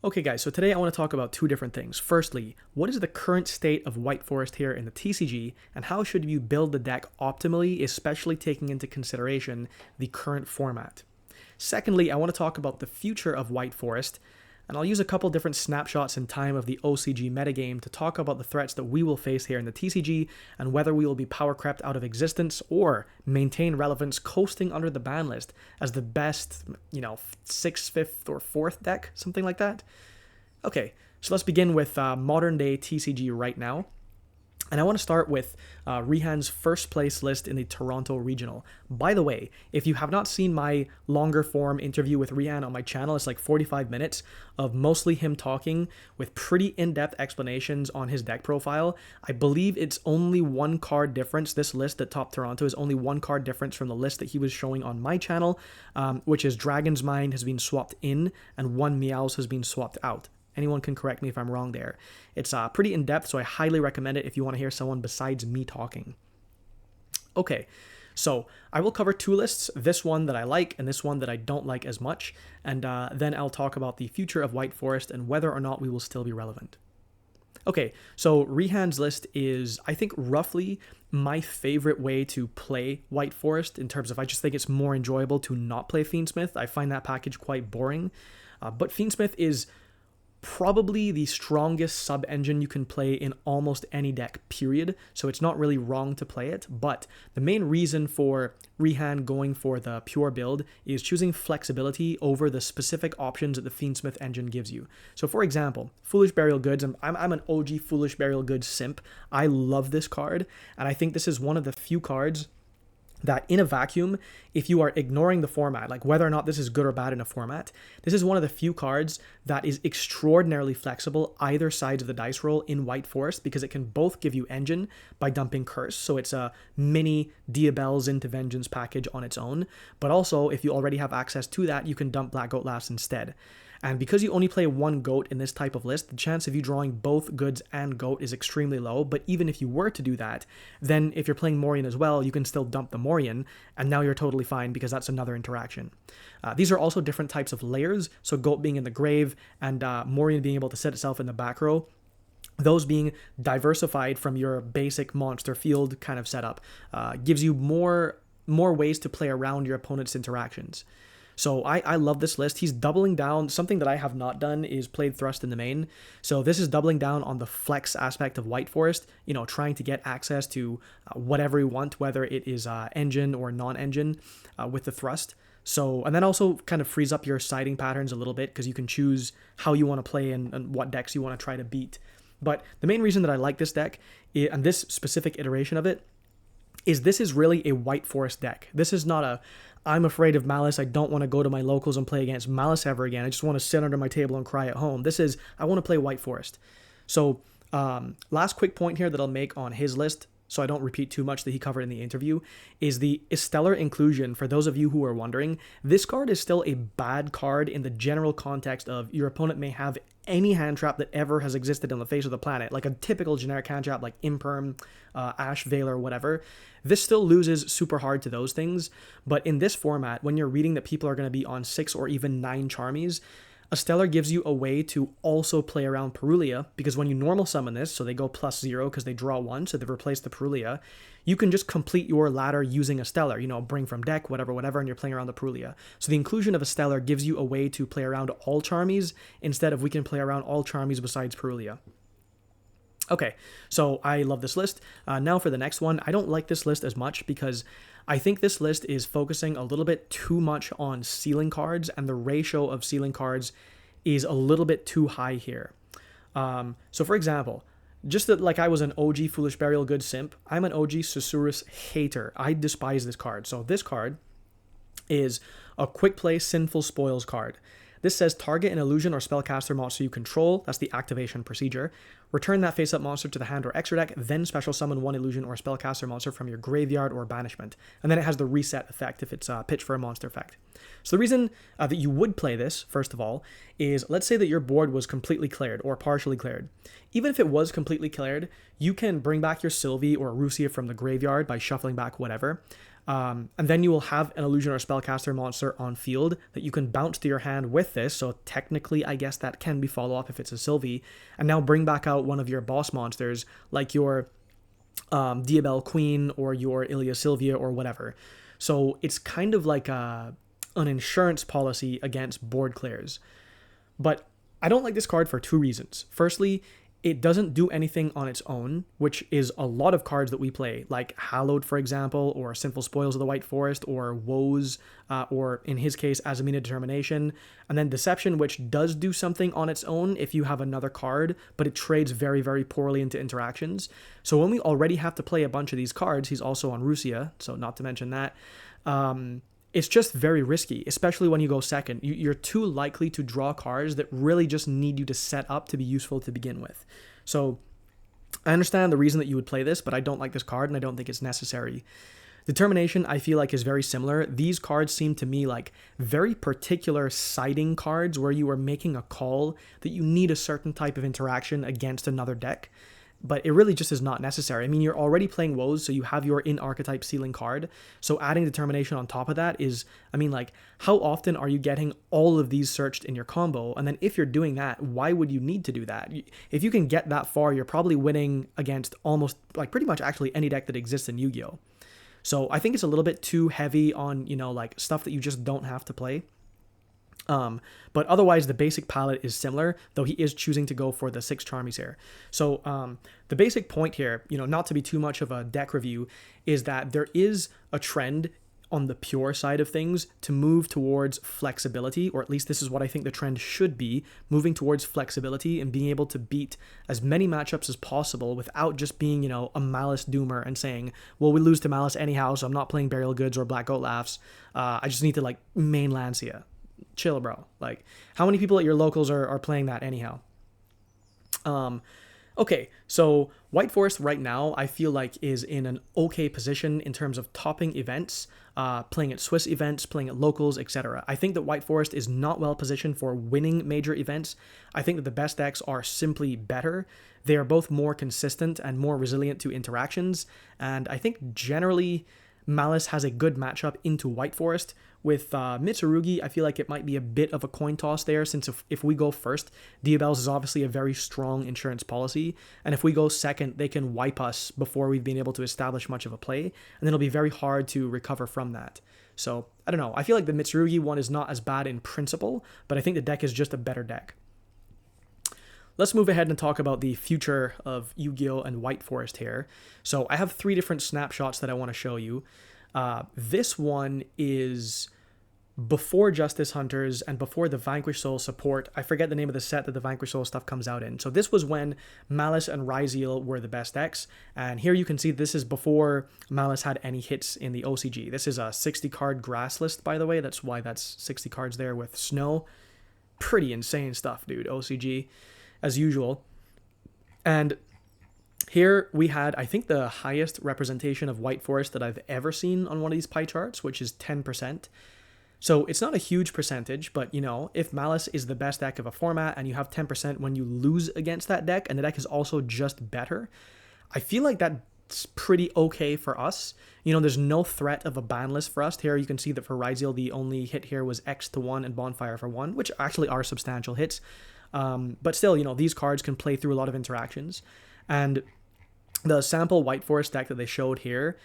Okay guys, so today I want to talk about two different things. Firstly, what is the current state of White Forest here in the TCG, and how should you build the deck optimally, especially taking into consideration the current format? Secondly, I want to talk about the future of White Forest, and I'll use a couple different snapshots in time of the OCG metagame to talk about the threats that we will face here in the TCG, and whether we will be power crept out of existence or maintain relevance coasting under the ban list as the best, 6th, 5th, or 4th deck, something like that. Okay, so let's begin with modern day TCG right now. And I want to start with Rehan's first place list in the Toronto Regional. By the way, if you have not seen my longer form interview with Rehan on my channel, it's like 45 minutes of mostly him talking with pretty in-depth explanations on his deck profile. I believe it's only one card difference. This list at Top Toronto is only one card difference from the list that he was showing on my channel, which is Dragon's Mind has been swapped in and one Meows has been swapped out. Anyone can correct me if I'm wrong there. It's pretty in-depth, so I highly recommend it if you want to hear someone besides me talking. Okay, so I will cover two lists, this one that I like and this one that I don't like as much, and then I'll talk about the future of White Forest and whether or not we will still be relevant. Okay, so Rehan's list is, I think, roughly my favorite way to play White Forest in terms of I just think it's more enjoyable to not play Fiendsmith. I find that package quite boring, but Fiendsmith is probably the strongest sub-engine you can play in almost any deck, period. So it's not really wrong to play it, but the main reason for Rehan going for the pure build is choosing flexibility over the specific options that the Fiendsmith engine gives you. So for example, Foolish Burial Goods, I'm an OG Foolish Burial Goods simp. I love this card, and I think this is one of the few cards that in a vacuum, if you are ignoring the format, like whether or not this is good or bad in a format, this is one of the few cards that is extraordinarily flexible either sides of the dice roll in White Forest, because it can both give you engine by dumping Curse, so it's a mini Diabelle's into Vengeance package on its own, but also if you already have access to that, you can dump Black Goat Laughs instead. And because you only play one goat in this type of list, the chance of you drawing both goods and goat is extremely low. But even if you were to do that, then if you're playing Morion as well, you can still dump the Morion, and now you're totally fine because that's another interaction. These are also different types of layers, so goat being in the grave and Morion being able to set itself in the back row. Those being diversified from your basic monster field kind of setup gives you more ways to play around your opponent's interactions. So I love this list. He's doubling down. Something that I have not done is played Thrust in the main. So this is doubling down on the flex aspect of White Forest, trying to get access to whatever you want, whether it is engine or non-engine with the Thrust. So, and then also kind of frees up your siding patterns a little bit because you can choose how you want to play and what decks you want to try to beat. But the main reason that I like this deck, and this specific iteration of it, is this is really a White Forest deck. This is not a, I'm afraid of Malice, I don't want to go to my locals and play against Malice ever again, I just want to sit under my table and cry at home. This is, I want to play White Forest. So, last quick point here that I'll make on his list, so I don't repeat too much that he covered in the interview, is the Stellar Inclusion. For those of you who are wondering, this card is still a bad card in the general context of your opponent may have any hand trap that ever has existed on the face of the planet, like a typical generic hand trap like Imperm, Ash Veil, or whatever. This still loses super hard to those things, but in this format, when you're reading that people are going to be on 6 or even 9 Charmies, a Stellar gives you a way to also play around Perulia, because when you normal summon this, so they go +0 because they draw 1, so they've replaced the Perulia, you can just complete your ladder using a Stellar, bring from deck, whatever, and you're playing around the Perulia. So the inclusion of a Stellar gives you a way to play around all Charmies, instead of we can play around all Charmies besides Perulia. Okay, so I love this list. Now for the next one, I don't like this list as much because I think this list is focusing a little bit too much on ceiling cards, and the ratio of ceiling cards is a little bit too high here. So for example, just that like I was an OG Foolish Burial Good simp, I'm an OG Susurrus hater. I despise this card. So this card is a quick play Sinful Spoils card. This says target an illusion or spellcaster monster you control, that's the activation procedure. Return that face-up monster to the hand or extra deck, then special summon one illusion or spellcaster monster from your graveyard or banishment. And then it has the reset effect if it's pitch for a monster effect. So the reason that you would play this, first of all, is let's say that your board was completely cleared or partially cleared. Even if it was completely cleared, you can bring back your Sylvie or Rusia from the graveyard by shuffling back whatever. And then you will have an illusion or spellcaster monster on field that you can bounce to your hand with this. So technically, I guess that can be follow-up if it's a Sylvie. And now bring back out one of your boss monsters, like your Diabell Queen or your Ilia Sylvia or whatever. So it's kind of like an insurance policy against board clears. But I don't like this card for two reasons. Firstly, it doesn't do anything on its own, which is a lot of cards that we play, like Hallowed, for example, or Sinful Spoils of the White Forest, or Woes, or in his case, Azamina Determination, and then Deception, which does do something on its own if you have another card, but it trades very, very poorly into interactions. So when we already have to play a bunch of these cards, he's also on Rusia, so not to mention that, it's just very risky, especially when you go second. You're too likely to draw cards that really just need you to set up to be useful to begin with. So I understand the reason that you would play this, but I don't like this card and I don't think it's necessary. Determination, I feel like, is very similar. These cards seem to me like very particular siding cards where you are making a call that you need a certain type of interaction against another deck. But it really just is not necessary. I mean, you're already playing Woes, so you have your in-archetype ceiling card. So adding Determination on top of that is, I mean, like, how often are you getting all of these searched in your combo? And then if you're doing that, why would you need to do that? If you can get that far, you're probably winning against almost, like, pretty much actually any deck that exists in Yu-Gi-Oh! So I think it's a little bit too heavy on, you know, like, stuff that you just don't have to play. But otherwise, the basic palette is similar, though he is choosing to go for the 6 Charmies here. So the basic point here, you know, not to be too much of a deck review, is that there is a trend on the pure side of things to move towards flexibility, or at least this is what I think the trend should be, moving towards flexibility and being able to beat as many matchups as possible without just being, you know, a Malice doomer and saying, well, we lose to Malice anyhow, so I'm not playing Burial Goods or Black Goat Laughs. I just need to, like, main Lancia. Chill, bro. Like, how many people at your locals are playing that anyhow? Okay, so White Forest right now, I feel like, is in an okay position in terms of topping events, playing at Swiss events, playing at locals, etc. I think that White Forest is not well positioned for winning major events. I think that the best decks are simply better. They are both more consistent and more resilient to interactions, and I think generally Malice has a good matchup into White Forest. With Mitsurugi, I feel like it might be a bit of a coin toss there, since if we go first, Diabell's is obviously a very strong insurance policy, and if we go second, they can wipe us before we've been able to establish much of a play, and then it'll be very hard to recover from that. So, I don't know, I feel like the Mitsurugi one is not as bad in principle, but I think the deck is just a better deck. Let's move ahead and talk about the future of Yu-Gi-Oh! And White Forest here. So I have 3 different snapshots that I want to show you. This one is before Justice Hunters and before the Vanquish Soul support. I forget the name of the set that the Vanquish Soul stuff comes out in. So this was when Malice and Ryzeal were the best decks. And here you can see this is before Malice had any hits in the OCG. This is a 60 card grass list, by the way. That's why that's 60 cards there with snow. Pretty insane stuff, dude. OCG. As usual. And here we had, I think, the highest representation of White Forest that I've ever seen on one of these pie charts, which is 10%. So it's not a huge percentage, but, you know, if Malice is the best deck of a format and you have 10% when you lose against that deck, and the deck is also just better, I feel like that's pretty okay for us. You know, there's no threat of a ban list for us. Here you can see that for Ryzeal, the only hit here was X to 1 and Bonfire for 1, which actually are substantial hits. But still, you know, these cards can play through a lot of interactions. And the sample White Forest deck that they showed here,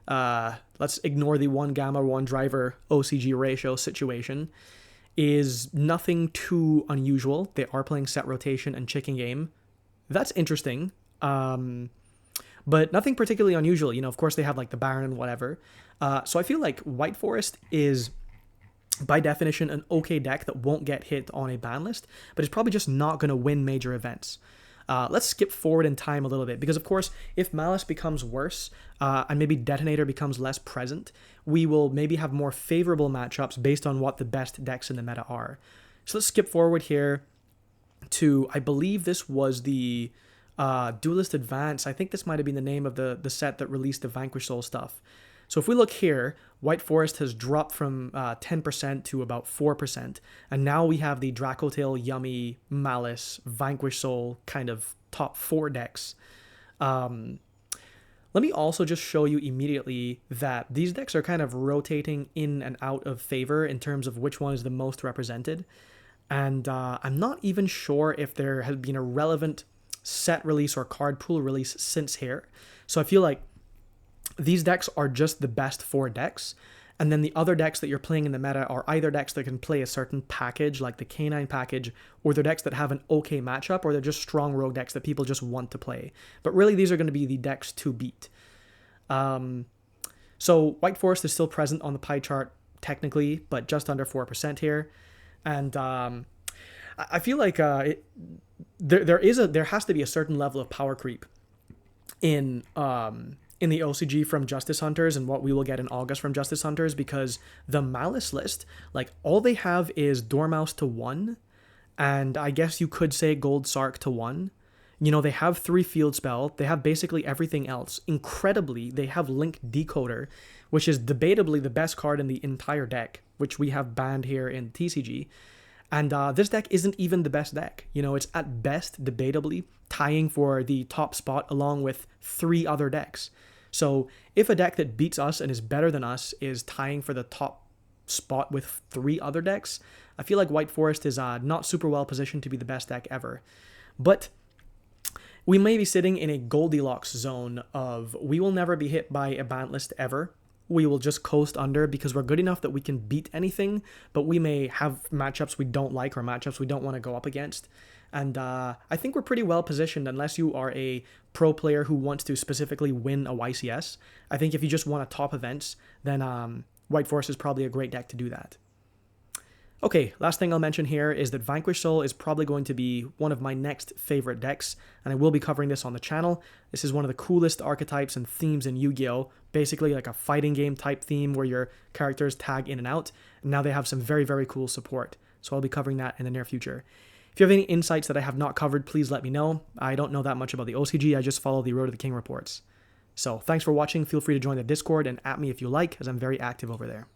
let's ignore the 1 gamma, 1 driver OCG ratio situation, is nothing too unusual. They are playing set rotation and chicken game. That's interesting. But nothing particularly unusual. You know, of course they have like the Baron and whatever. So I feel like White Forest is, by definition, an okay deck that won't get hit on a ban list, but it's probably just not going to win major events. Let's skip forward in time a little bit, because of course, if Malice becomes worse, and maybe Detonator becomes less present, we will maybe have more favorable matchups based on what the best decks in the meta are. So let's skip forward here to, I believe this was the Duelist Advance. I think this might have been the name of the set that released the Vanquish Soul stuff. So if we look here, White Forest has dropped from 10% to about 4%, and now we have the Dracotail, Yummy, Malice, Vanquish Soul kind of top 4 decks. Let me also just show you immediately that these decks are kind of rotating in and out of favor in terms of which one is the most represented. And I'm not even sure if there has been a relevant set release or card pool release since here. So I feel like these decks are just the best 4 decks. And then the other decks that you're playing in the meta are either decks that can play a certain package, like the K9 package, or they're decks that have an okay matchup, or they're just strong rogue decks that people just want to play. But really, these are going to be the decks to beat. So White Forest is still present on the pie chart technically, but just under 4% here. And I feel like there has to be a certain level of power creep in the OCG from Justice Hunters and what we will get in August from Justice Hunters, because the Malice list, like, all they have is Dormouse to 1, and I guess you could say Gold Sark to 1. You know, they have 3 field spell, they have basically everything else. Incredibly, they have Link Decoder, which is debatably the best card in the entire deck, which we have banned here in TCG. And this deck isn't even the best deck. You know, it's at best debatably tying for the top spot along with 3 other decks. So if a deck that beats us and is better than us is tying for the top spot with 3 other decks, I feel like White Forest is not super well positioned to be the best deck ever. But we may be sitting in a Goldilocks zone of we will never be hit by a ban list ever. We will just coast under because we're good enough that we can beat anything, but we may have matchups we don't like or matchups we don't want to go up against. And I think we're pretty well positioned unless you are a pro player who wants to specifically win a YCS. I think if you just want to top events, then White Forest is probably a great deck to do that. Okay, last thing I'll mention here is that Vanquish Soul is probably going to be one of my next favorite decks, and I will be covering this on the channel. This is one of the coolest archetypes and themes in Yu-Gi-Oh! Basically like a fighting game type theme where your characters tag in and out, and now they have some very, very cool support. So I'll be covering that in the near future. If you have any insights that I have not covered, please let me know. I don't know that much about the OCG, I just follow the Road to the King reports. So thanks for watching, feel free to join the Discord and at me if you like, as I'm very active over there.